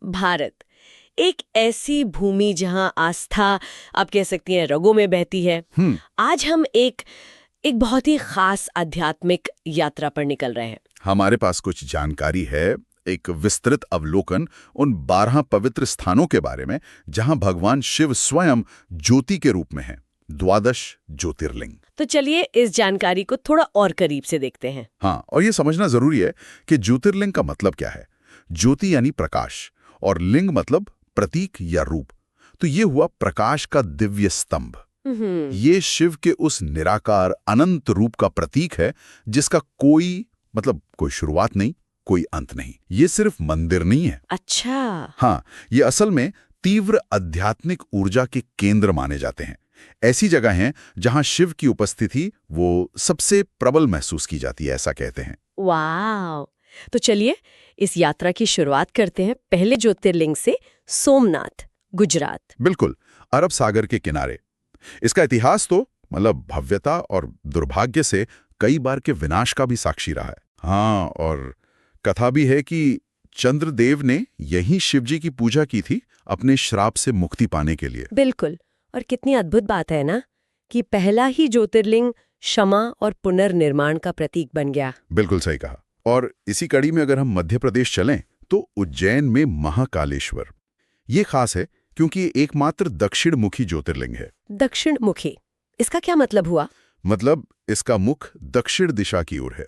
भारत, एक ऐसी भूमि जहां आस्था आप कह सकती हैं रगों में बहती है। आज हम एक बहुत ही खास आध्यात्मिक यात्रा पर निकल रहे हैं। हमारे पास कुछ जानकारी है, एक विस्तृत अवलोकन उन 12 पवित्र स्थानों के बारे में जहां भगवान शिव स्वयं ज्योति के रूप में हैं, 12 ज्योतिर्लिंग। तो चलिए इस जानकारी को थोड़ा और करीब से देखते हैं। हाँ, और ये समझना जरूरी है कि ज्योतिर्लिंग का मतलब क्या है। ज्योति यानी प्रकाश और लिंग मतलब प्रतीक या रूप। तो ये हुआ प्रकाश का दिव्य स्तंभ। ये शिव के उस निराकार अनंत रूप का प्रतीक है जिसका कोई शुरुआत नहीं, कोई अंत नहीं। ये सिर्फ मंदिर नहीं है। अच्छा। हाँ, ये असल में तीव्र आध्यात्मिक ऊर्जा के केंद्र माने जाते हैं। ऐसी जगह हैं जहां शिव की उपस्थिति वो सबसे प्रबल महसूस की जाती है, ऐसा कहते हैं। वाह! तो चलिए इस यात्रा की शुरुआत करते हैं पहले ज्योतिर्लिंग से, सोमनाथ, गुजरात। बिल्कुल, अरब सागर के किनारे। इसका इतिहास तो भव्यता और दुर्भाग्य से कई बार के विनाश का भी साक्षी रहा है। हाँ, और कथा भी है कि चंद्रदेव ने यहीं शिवजी की पूजा की थी अपने श्राप से मुक्ति पाने के लिए। बिल्कुल, और कितनी अद्भुत बात है ना कि पहला ही ज्योतिर्लिंग क्षमा और पुनर्निर्माण का प्रतीक बन गया। बिल्कुल सही कहा। और इसी कड़ी में अगर हम मध्य प्रदेश चलें तो उज्जैन में महाकालेश्वर। ये खास है क्योंकि ये एकमात्र दक्षिण मुखी ज्योतिर्लिंग है। दक्षिण मुखी, इसका क्या मतलब हुआ? मतलब इसका मुख दक्षिण दिशा की ओर है।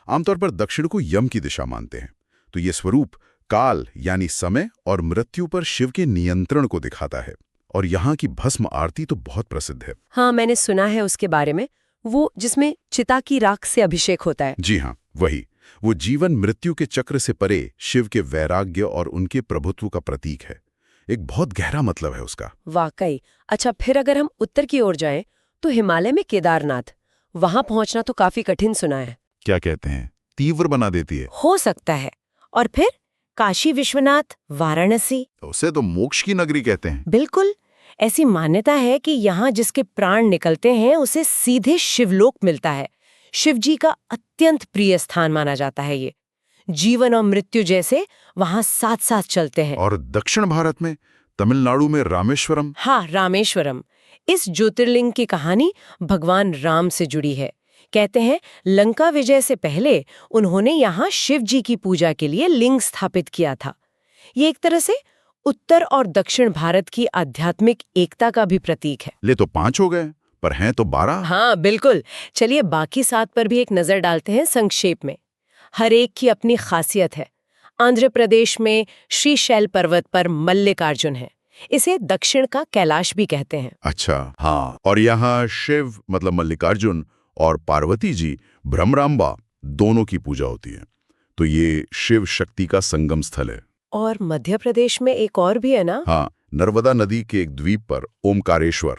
आमतौर पर दक्षिण को यम की दिशा मानते हैं। तो ये स्वरूप काल यानी समय और मृत्यु पर शिव के नियंत्रण को दिखाता है। और यहाँ की भस्म आरती तो बहुत प्रसिद्ध है। हाँ, मैंने सुना है उसके बारे में, वो जिसमें चिता की राख से अभिषेक होता है। जी हाँ, वही। वो जीवन मृत्यु के चक्र से परे शिव के वैराग्य और उनके प्रभुत्व का प्रतीक है। एक बहुत गहरा मतलब है उसका। वाकई। अच्छा, फिर अगर हम उत्तर की ओर जाएं तो हिमालय में केदारनाथ, वहां पहुंचना तो काफी कठिन सुना है। क्या कहते हैं, तीव्र बना देती है। हो सकता है। और फिर काशी विश्वनाथ, वाराणसी, उसे तो मोक्ष की नगरी कहते हैं। बिल्कुल। ऐसी मान्यता है कि यहाँ जिसके प्राण निकलते हैं उसे सीधे शिवलोक मिलता है। शिवजी का अत्यंत प्रिय स्थान माना जाता है ये। जीवन और मृत्यु जैसे वहाँ साथ साथ चलते हैं। और दक्षिण भारत में तमिलनाडु में रामेश्वरम। हाँ, रामेश्वरम। इस ज्योतिर्लिंग की कहानी भगवान राम से जुड़ी है। कहते हैं लंका विजय से पहले उन्होंने यहाँ शिव जी की पूजा के लिए लिंग स्थापित किया था। ये एक तरह से उत्तर और दक्षिण भारत की आध्यात्मिक एकता का भी प्रतीक है। ले तो 5 हो गए, पर हैं तो 12। हाँ, बिल्कुल। चलिए बाकी 7 पर भी एक नजर डालते हैं संक्षेप में। हर एक की अपनी खासियत है। आंध्र प्रदेश में श्रीशैल पर्वत पर मल्लिकार्जुन है। इसे दक्षिण का कैलाश भी कहते हैं। अच्छा, हाँ। और यहाँ शिव मल्लिकार्जुन और पार्वती जी भ्रमरांबा दोनों की पूजा होती है। तो ये शिव शक्ति का संगम स्थल है। और मध्य प्रदेश में एक और भी है ना? हाँ, नर्मदा नदी के एक द्वीप पर ओमकारेश्वर।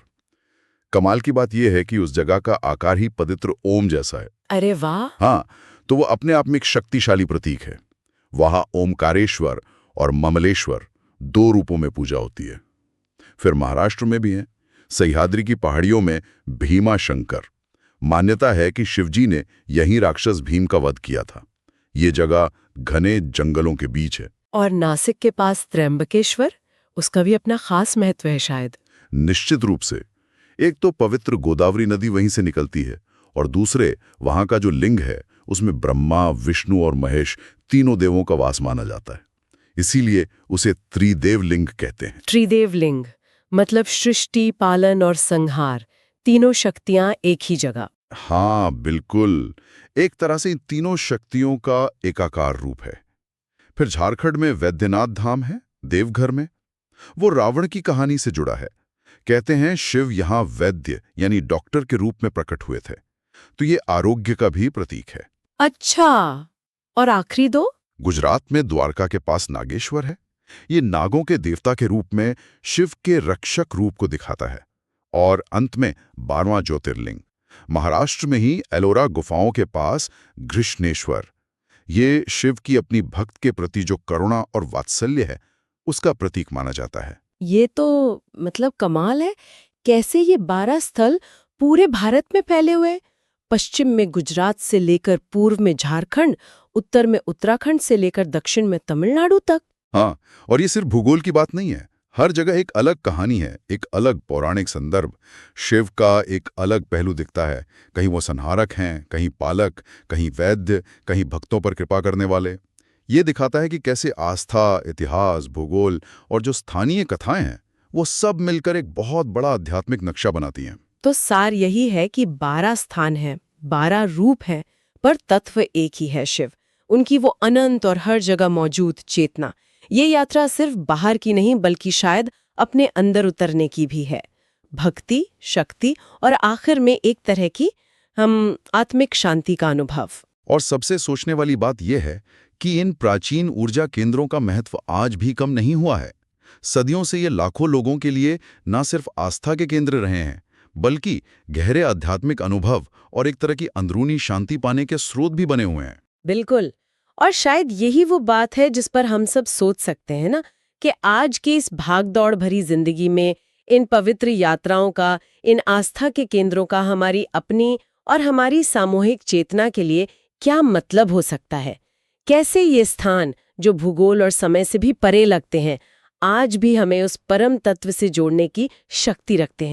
कमाल की बात यह है कि उस जगह का आकार ही पवित्र ओम जैसा है। अरे वाह! हाँ, तो वो अपने आप में एक शक्तिशाली प्रतीक है। वहां ओमकारेश्वर और ममलेश्वर 2 रूपों में पूजा होती है। फिर महाराष्ट्र में भी है, सह्याद्री की पहाड़ियों में भीमा शंकर। मान्यता है कि शिवजी ने यहीं राक्षस भीम का वध किया था। ये जगह घने जंगलों के बीच है। और नासिक के पास त्र्यंबकेश्वर, उसका भी अपना खास महत्व है शायद। निश्चित रूप से। एक तो पवित्र गोदावरी नदी वहीं से निकलती है और दूसरे वहां का जो लिंग है उसमें ब्रह्मा, विष्णु और महेश तीनों देवों का वास माना जाता है। इसीलिए उसे त्रिदेव लिंग कहते हैं। त्रिदेव लिंग मतलब सृष्टि, पालन और संहार, तीनों शक्तियां एक ही जगह। हाँ बिल्कुल, एक तरह से इन तीनों शक्तियों का एकाकार रूप है। फिर झारखंड में वैद्यनाथ धाम है, देवघर में। वो रावण की कहानी से जुड़ा है। कहते हैं शिव यहाँ वैद्य यानी डॉक्टर के रूप में प्रकट हुए थे। तो ये आरोग्य का भी प्रतीक है। अच्छा, और आखिरी 2? गुजरात में द्वारका के पास नागेश्वर है। ये नागों के देवता के रूप में शिव के रक्षक रूप को दिखाता है। और अंत में 12वां ज्योतिर्लिंग महाराष्ट्र में ही एलोरा गुफाओं के पास घृष्णेश्वर। ये शिव की अपनी भक्त के प्रति जो करुणा और वात्सल्य है उसका प्रतीक माना जाता है। ये तो कमाल है। कैसे ये 12 स्थल पूरे भारत में फैले हुए? पश्चिम में गुजरात से लेकर पूर्व में झारखंड, उत्तर में उत्तराखंड से लेकर दक्षिण में तमिलनाडु तक। हाँ, और ये सिर्फ भूगोल की बात नहीं है। हर जगह एक अलग कहानी है, एक अलग पौराणिक संदर्भ। शिव का एक अलग पहलू दिखता है। कहीं वो संहारक हैं, कहीं पालक, कहीं वैद्य, कहीं भक्तों पर कृपा करने वाले। ये दिखाता है कि कैसे आस्था, इतिहास, भूगोल और जो स्थानीय कथाएं हैं, वो सब मिलकर एक बहुत बड़ा आध्यात्मिक नक्शा बनाती हैं। तो सार यही है कि 12 स्थान हैं, 12 रूप हैं, पर तत्व एक ही है, शिव। उनकी वो अनंत और हर जगह मौजूद चेतना। ये यात्रा सिर्फ बाहर की नहीं बल्कि शायद अपने अंदर उतरने की भी है। भक्ति, शक्ति और आखिर में एक तरह की हम आत्मिक शांति का अनुभव। और सबसे सोचने वाली बात यह है कि इन प्राचीन ऊर्जा केंद्रों का महत्व आज भी कम नहीं हुआ है। सदियों से ये लाखों लोगों के लिए न सिर्फ आस्था के केंद्र रहे हैं, बल्कि गहरे आध्यात्मिक अनुभव और एक तरह की अंदरूनी शांति पाने के स्रोत भी बने हुए हैं। बिल्कुल। और शायद यही वो बात है जिस पर हम सब सोच सकते हैं ना, कि आज की इस भाग-दौड़ भरी जिंदगी में इन पवित्र यात्राओं का, इन आस्था के केंद्रों का हमारी अपनी और हमारी सामूहिक चेतना के लिए क्या मतलब हो सकता है। कैसे ये स्थान, जो भूगोल और समय से भी परे लगते हैं, आज भी हमें उस परम तत्व से जोड़ने की शक्ति रखते हैं।